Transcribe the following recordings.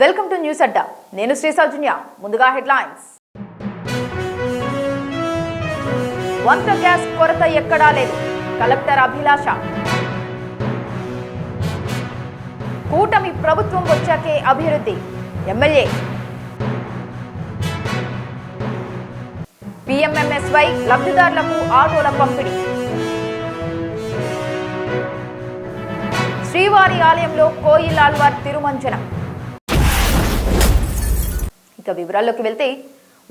Welcome to news అడ్డా. నేను శ్రీ సౌజన్య. ముందుగా headlines. వంట గ్యాస్ కొరత ఎక్కడా లేదు, కలెక్టర్ అభిలాష. కూటమి ప్రభుత్వం వచ్చాకే అభివృద్ధి, ఎమ్మెల్యే. PMMSY లబ్ధిదారులకు ఆటోల పంపిణీ. శ్రీవారి ఆలయంలో కోయిలాల్వార్ తిరుమంజనం. ఇక వివరాల్లోకి వెళ్తే,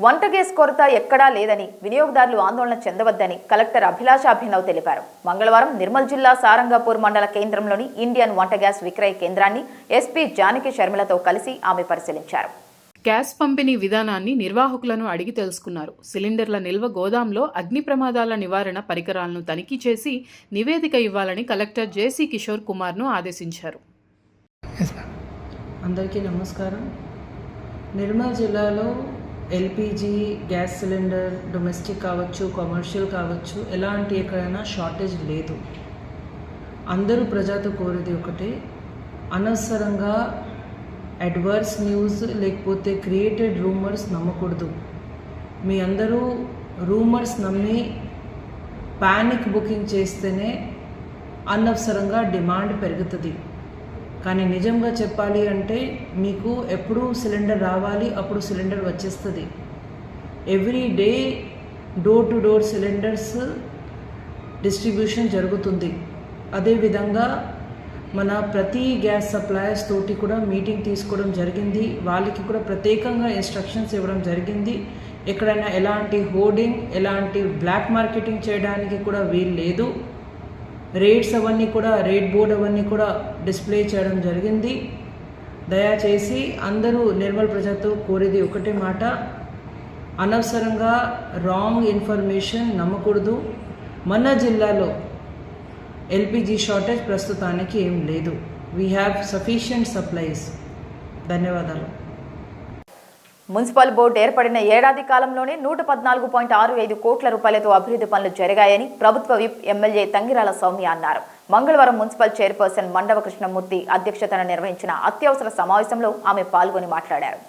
వంట గ్యాస్ కొరత ఎక్కడా లేదని, వినియోగదారులు ఆందోళన చెందవద్దని కలెక్టర్ అభిలాష అభినవ్ తెలిపారు. మంగళవారం నిర్మల్ జిల్లా సారంగపూర్ మండల కేంద్రంలోని ఇండియన్ వంట గ్యాస్ విక్రయ కేంద్రాన్ని ఎస్పీ జానకి శర్మిలతో కలిసి ఆమె పరిశీలించారు. గ్యాస్ పంపిణీ విధానాన్ని నిర్వాహకులను అడిగి తెలుసుకున్నారు. సిలిండర్ల నిల్వ గోదాంలో అగ్ని ప్రమాదాల నివారణ పరికరాలను తనిఖీ చేసి నివేదిక ఇవ్వాలని కలెక్టర్ జేసీ కిషోర్ కుమార్ను ఆదేశించారు. అందరికీ నమస్కారం. నిర్మల్ జిల్లాలో ఎల్పిజి గ్యాస్ సిలిండర్ డొమెస్టిక్ కావచ్చు, కమర్షియల్ కావచ్చు, ఎలాంటి ఎక్కడైనా షార్టేజ్ లేదు. అందరూ ప్రజలతో కోరేది ఒకటే, అనవసరంగా అడ్వర్స్ న్యూస్ లేకపోతే క్రియేటెడ్ రూమర్స్ నమ్మకూడదు. మీ అందరూ రూమర్స్ నమ్మి ప్యానిక్ బుకింగ్ చేస్తేనే అనవసరంగా డిమాండ్ పెరుగుతుంది. కానీ నిజంగా చెప్పాలి అంటే మీకు ఎప్పుడు సిలిండర్ రావాలి, అప్పుడు సిలిండర్ వచ్చేస్తుంది. Every day door to door cylinders distribution జరుగుతుంది. అదేవిధంగా మన ప్రతి గ్యాస్ సప్లయర్స్ తోటి కూడా మీటింగ్ తీసుకోవడం జరిగింది. వాళ్ళకి కూడా ప్రత్యేకంగా ఇన్స్ట్రక్షన్స్ ఇవ్వడం జరిగింది. ఎక్కడైనా ఎలాంటి హోర్డింగ్, ఎలాంటి బ్లాక్ మార్కెటింగ్ చేయడానికి కూడా వీలు లేదు. రేట్స్ అవన్నీ కూడా, రేట్ బోర్డ్ అవన్నీ కూడా డిస్ప్లే చేయడం జరిగింది. దయచేసి అందరూ నిర్మల్ ప్రజలతో కోరేది ఒకటే మాట, అనవసరంగా రాంగ్ ఇన్ఫర్మేషన్ నమ్మకూడదు. మన జిల్లాలో ఎల్పిజి షార్టేజ్ ప్రస్తుతానికి ఏం లేదు. We have sufficient supplies. ధన్యవాదాలు. మున్సిపల్ బోర్డు ఏర్పడిన ఏడాది కాలంలోనే 114.65 కోట్ల రూపాయలతో అభివృద్ధి పనులు జరిగాయని ప్రభుత్వ విప్ ఎమ్మెల్యే తంగిరాల సౌమ్య అన్నారు. మంగళవారం మున్సిపల్ చైర్పర్సన్ మండవ కృష్ణమూర్తి అధ్యక్షతన నిర్వహించిన అత్యవసర సమావేశంలో ఆమె పాల్గొని మాట్లాడారు.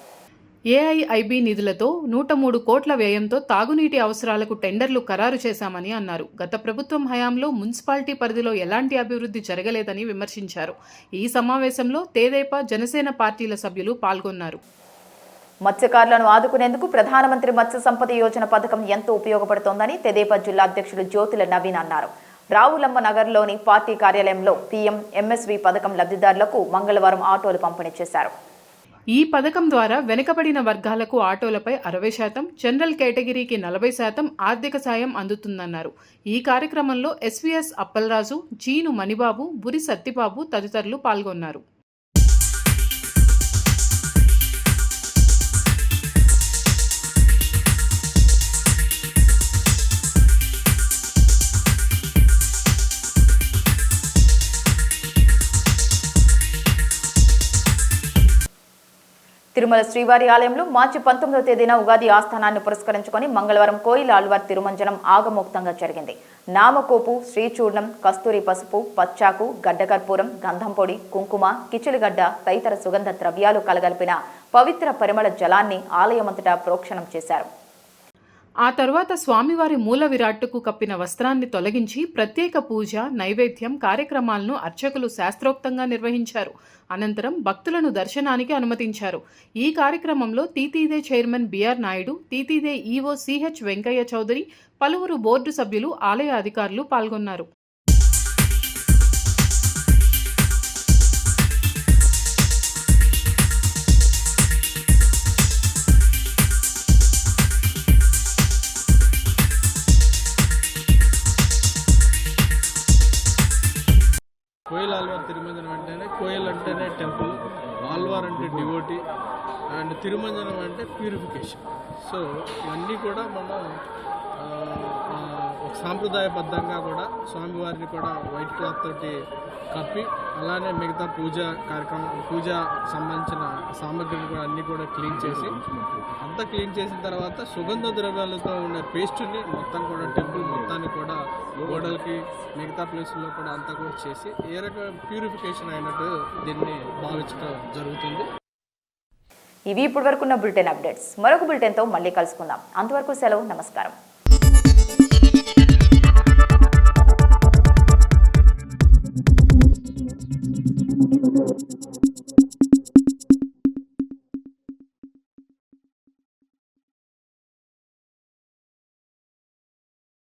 ఏఐఐబి నిధులతో 103 కోట్ల వ్యయంతో తాగునీటి అవసరాలకు టెండర్లు ఖరారు చేశామని అన్నారు. గత ప్రభుత్వం హయాంలో మున్సిపాలిటీ పరిధిలో ఎలాంటి అభివృద్ధి జరగలేదని విమర్శించారు. ఈ సమావేశంలో తెదేపా, జనసేన పార్టీల సభ్యులు పాల్గొన్నారు. మత్స్యకారులను ఆదుకునేందుకు ప్రధానమంత్రి మత్స్య సంపద యోజన పథకం ఎంతో ఉపయోగపడుతోందని తెదేపా జిల్లా అధ్యక్షులు జ్యోతుల నవీన్ అన్నారు. రావులమ్మ నగర్లోని పార్టీ కార్యాలయంలో PMMSY పథకం లబ్ధిదారులకు మంగళవారం ఆటోలు పంపిణీ చేశారు. ఈ పథకం ద్వారా వెనుకబడిన వర్గాలకు ఆటోలపై 60%, జనరల్ కేటగిరీకి 40% ఆర్థిక సాయం అందుతుందన్నారు. ఈ కార్యక్రమంలో SVS అప్పలరాజు, జీను మణిబాబు, బురి సత్తిబాబు తదితరులు పాల్గొన్నారు. తిరుమల శ్రీవారి ఆలయంలో మార్చి 19వ తేదీన ఉగాది ఆస్థానాన్ని పురస్కరించుకొని మంగళవారం కోయిలాల్వార్ తిరుమంజనం ఆగమోక్తంగా జరిగింది. నామకోపు, శ్రీచూర్ణం, కస్తూరి పసుపు, పచ్చాకు, గడ్డకర్పూరం, గంధం పొడి, కుంకుమ, కిచిలిగడ్డ తదితర సుగంధ ద్రవ్యాలు కలగలిపిన పవిత్ర పరిమళ జలాన్ని ఆలయమంతటా ప్రోక్షణం చేశారు. ఆ తర్వాత స్వామివారి మూల విరాట్టుకు కప్పిన వస్త్రాన్ని తొలగించి ప్రత్యేక పూజ, నైవేద్యం కార్యక్రమాలను అర్చకులు శాస్త్రోక్తంగా నిర్వహించారు. అనంతరం భక్తులను దర్శనానికి అనుమతించారు. ఈ కార్యక్రమంలో తీతీదే చైర్మన్ బిఆర్ నాయుడు, తీతీదే ఈవో CH వెంకయ్య చౌదరి, పలువురు బోర్డు సభ్యులు, ఆలయ అధికారులు పాల్గొన్నారు. కోయిలాల్వార్ తిరుమంజనం అంటేనే, కోయిల్ అంటేనే టెంపుల్, ఆల్వార్ అంటే డివోటీ, అండ్ తిరుమంజనం అంటే ప్యూరిఫికేషన్. సో ఇవన్నీ కూడా మనం ఒక సాంప్రదాయబద్ధంగా కూడా స్వామివారిని కూడా వైట్ క్లాత్ తోటి కప్పి, అలానే మిగతా పూజ సంబంధించిన సామగ్రిని కూడా అన్నీ కూడా క్లీన్ చేసి, అంతా క్లీన్ చేసిన తర్వాత సుగంధ ద్రవ్యాలతో ఉండే పేస్ట్ని మొత్తం కూడా టెంపుల్ మొత్తాన్ని కూడా గోడలకి మిగతా ప్లేసుల్లో కూడా అంతా కూడా చేసి ఏ రకమైన ప్యూరిఫికేషన్ అయినట్టు దీన్ని భావించడం జరుగుతుంది. ఇవి ఇప్పటివరకున్న బులెటిన్ అప్డేట్స్. మరొక బులెటిన్తో మళ్ళీ కలుసుకుందాం. అంతవరకు సెలవు. నమస్కారం.